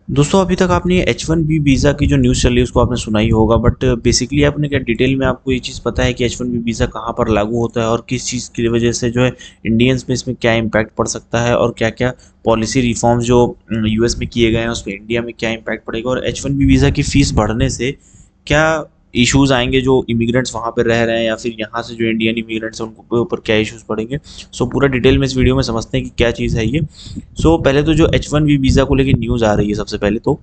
दोस्तों अभी तक आपने H1B वीज़ा की जो न्यूज़ चल रही है उसको आपने सुना ही होगा, बट बेसिकली आपने क्या डिटेल में आपको ये चीज़ पता है कि H1B वीज़ा कहाँ पर लागू होता है और किस चीज़ की वजह से जो है इंडियंस में इसमें क्या इम्पैक्ट पड़ सकता है और क्या क्या पॉलिसी रिफॉर्म्स जो यूएस में किए गए हैं उसमें इंडिया में क्या इम्पैक्ट पड़ेगा और H1B वीज़ा की फ़ीस बढ़ने से क्या इश्यूज आएंगे जो इमिग्रेंट्स वहाँ पर रह रहे हैं या फिर यहाँ से जो इंडियन इमिग्रेंट्स हैं उनके ऊपर क्या इश्यूज पड़ेंगे। सो पूरा डिटेल में इस वीडियो में समझते हैं कि क्या चीज़ है ये। सो पहले तो जो H1B वीज़ा को लेकर न्यूज़ आ रही है सबसे पहले तो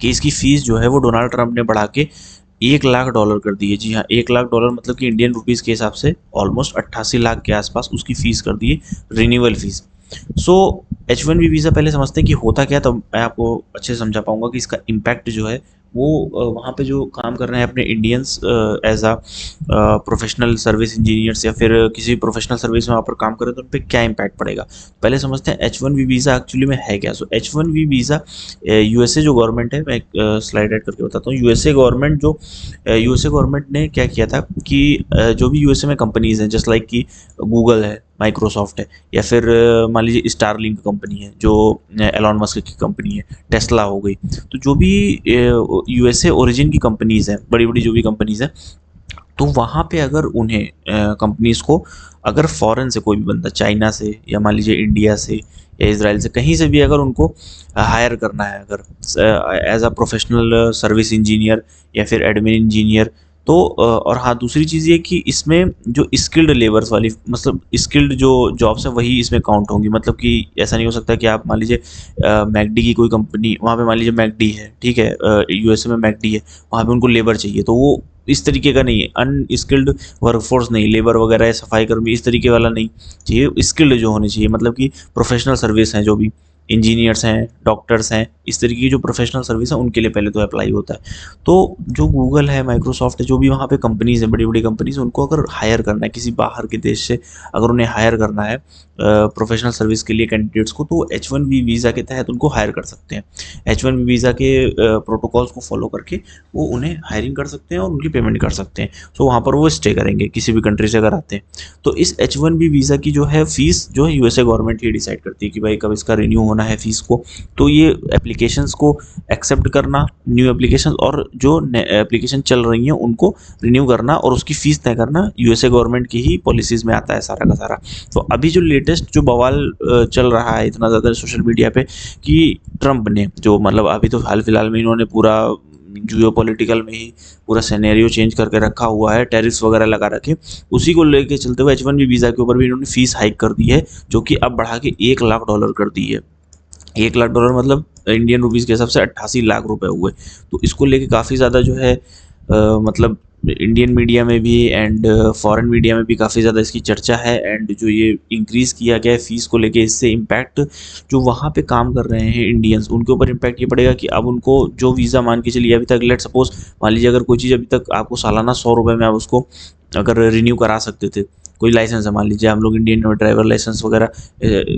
कि इसकी फ़ीस जो है वो डोनाल्ड ट्रंप ने बढ़ा के $1 लाख कर दी है। जी हाँ, $1 लाख मतलब कि इंडियन रुपीज़ के हिसाब से ऑलमोस्ट 88 लाख के आसपास उसकी फ़ीस कर दी है, रिन्यूअल फ़ीस। सो H1B वीज़ा पहले समझते हैं कि होता क्या है, तब मैं आपको अच्छे से समझा पाऊंगा कि इसका इम्पैक्ट जो है वो वहाँ पे जो काम कर रहे हैं अपने Indians as a professional service engineers या फिर किसी प्रोफेशनल सर्विस में वहाँ पर काम करें तो उन पर क्या इम्पैक्ट पड़ेगा। पहले समझते हैं H1B वीज़ा एक्चुअली में है क्या। सो H1B वीज़ा यूएसए जो गवर्नमेंट है, मैं एक स्लाइड ऐड करके बताता हूँ। यूएसए गवर्नमेंट ने क्या किया था कि जो भी यूएसए में कंपनीज़ हैं जस्ट लाइक कि गूगल है, माइक्रोसॉफ्ट है या फिर मान लीजिए स्टारलिंक कंपनी है जो एलॉन मस्क की कंपनी है, टेस्ला हो गई। तो जो भी यूएसए ओरिजिन की कंपनीज़ हैं, बड़ी बड़ी जो भी कंपनीज़ हैं, तो वहाँ पे अगर उन्हें कंपनीज़ को अगर फॉरेन से कोई भी बंदा, चाइना से या मान लीजिए इंडिया से या इसराइल से, कहीं से भी अगर उनको हायर करना है अगर as a professional service engineer या फिर एडमिन इंजीनियर, तो और हाँ दूसरी चीज़ ये कि इसमें जो स्किल्ड लेबर्स वाली मतलब स्किल्ड जो जॉब्स हैं वही इसमें काउंट होंगी। मतलब कि ऐसा नहीं हो सकता कि आप मान लीजिए मैकडी की कोई कंपनी, वहाँ पे मान लीजिए मैकडी है, ठीक है, यूएसए में मैकडी है, वहाँ पे उनको लेबर चाहिए तो वो इस तरीके का नहीं है, अनस्किल्ड वर्कफोर्स नहीं, लेबर वगैरह या सफाई कर्मी इस तरीके वाला नहीं चाहिए, स्किल्ड जो होने चाहिए। मतलब कि प्रोफेशनल सर्विस हैं, जो भी इंजीनियर्स हैं, डॉक्टर्स हैं, इस तरीके की जो प्रोफेशनल सर्विस है उनके लिए पहले तो अप्लाई होता है। तो जो गूगल है, माइक्रोसॉफ्ट है, जो भी वहाँ पे कंपनीज़ हैं, बड़ी बड़ी कंपनीज़, उनको अगर हायर करना है किसी बाहर के देश से, अगर उन्हें हायर करना है प्रोफेशनल सर्विस के लिए कैंडिडेट्स को, तो H1B वीज़ा के तहत उनको हायर कर सकते हैं। H1B वीज़ा के प्रोटोकॉल्स को फॉलो करके वो उन्हें हायरिंग कर सकते हैं और उनकी पेमेंट कर सकते हैं। सो वहाँ पर वो स्टे करेंगे किसी भी कंट्री से अगर आते हैं। तो इस H1B वीज़ा की जो है फ़ीस जो है यूएसए गवर्नमेंट ही डिसाइड करती है कि भाई कब इसका रिन्यू होना है फ़ीस को। तो ये एप्लीकेशंस को एक्सेप्ट करना, न्यू एप्लीकेशन और जो एप्लीकेशन चल रही हैं उनको रिन्यू करना और उसकी फ़ीस तय करना यूएसए गवर्नमेंट की ही पॉलिसीज़ में आता है सारा का सारा। तो अभी जो लेटेस्ट जो बवाल चल रहा है इतना ज़्यादा सोशल मीडिया पे कि ट्रंप ने जो मतलब अभी तो हाल फिलहाल में इन्होंने पूरा जियो पॉलिटिकल में ही पूरा सिनेरियो चेंज करके रखा हुआ है, टैरिफ्स वगैरह लगा रखे, उसी को लेके चलते हुए H1B वीज़ा के ऊपर भी इन्होंने फीस हाइक कर दी है, जो कि अब बढ़ा के $1 लाख कर दी है। $1 लाख मतलब इंडियन रुपीज़ के हिसाब से 88 लाख हुए। तो इसको लेके काफ़ी ज़्यादा जो है मतलब इंडियन मीडिया में भी एंड फॉरेन मीडिया में भी काफ़ी ज़्यादा इसकी चर्चा है। एंड जो ये इंक्रीज़ किया गया है फ़ीस को लेके, इससे इम्पैक्ट जो वहाँ पे काम कर रहे हैं इंडियंस, उनके ऊपर इम्पैक्ट ये पड़ेगा कि अब उनको जो वीज़ा मान के चलिए अभी तक, लेट सपोज़ मान लीजिए अगर कोई चीज़ अभी तक आपको सालाना ₹100 में आप उसको अगर रिन्यू करा सकते थे, कोई लाइसेंस है मान लीजिए हम लोग इंडियन में ड्राइवर लाइसेंस वगैरह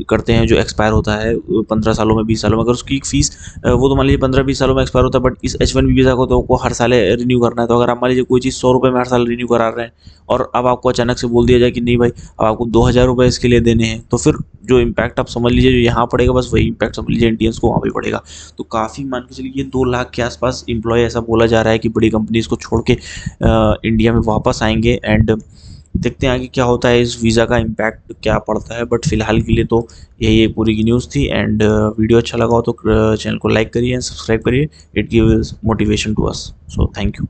करते हैं जो एक्सपायर होता है 15 सालों में, 20 सालों में, अगर उसकी फ़ीस वो तो मान लीजिए 15-20 सालों में एक्सपायर होता है, बट इस H1B वीज़ा को तो आपको हर साल रिन्यू करना है। तो अगर आप मान लीजिए कोई चीज़ ₹100 में हर साल रिन्यू करा रहे हैं और अब आपको अचानक से बोल दिया जाए कि नहीं भाई अब आपको ₹2000 इसके लिए देने हैं, तो फिर जो इम्पैक्ट आप समझ लीजिए जो यहाँ पड़ेगा, बस वही इम्पैक्ट समझ लीजिए इंडियंस को वहाँ पे पड़ेगा। तो काफ़ी मान के चलिए ये 2 लाख के आसपास एम्प्लॉय, ऐसा बोला जा रहा है कि बड़ी कंपनीज़ को छोड़ के इंडिया में वापस आएंगे। एंड देखते हैं आगे क्या होता है, इस वीज़ा का इम्पैक्ट क्या पड़ता है। बट फिलहाल के लिए तो यही एक पूरी की न्यूज़ थी। एंड वीडियो अच्छा लगा हो तो चैनल को लाइक करिए एंड सब्सक्राइब करिए। It gives motivation to us. So thank you.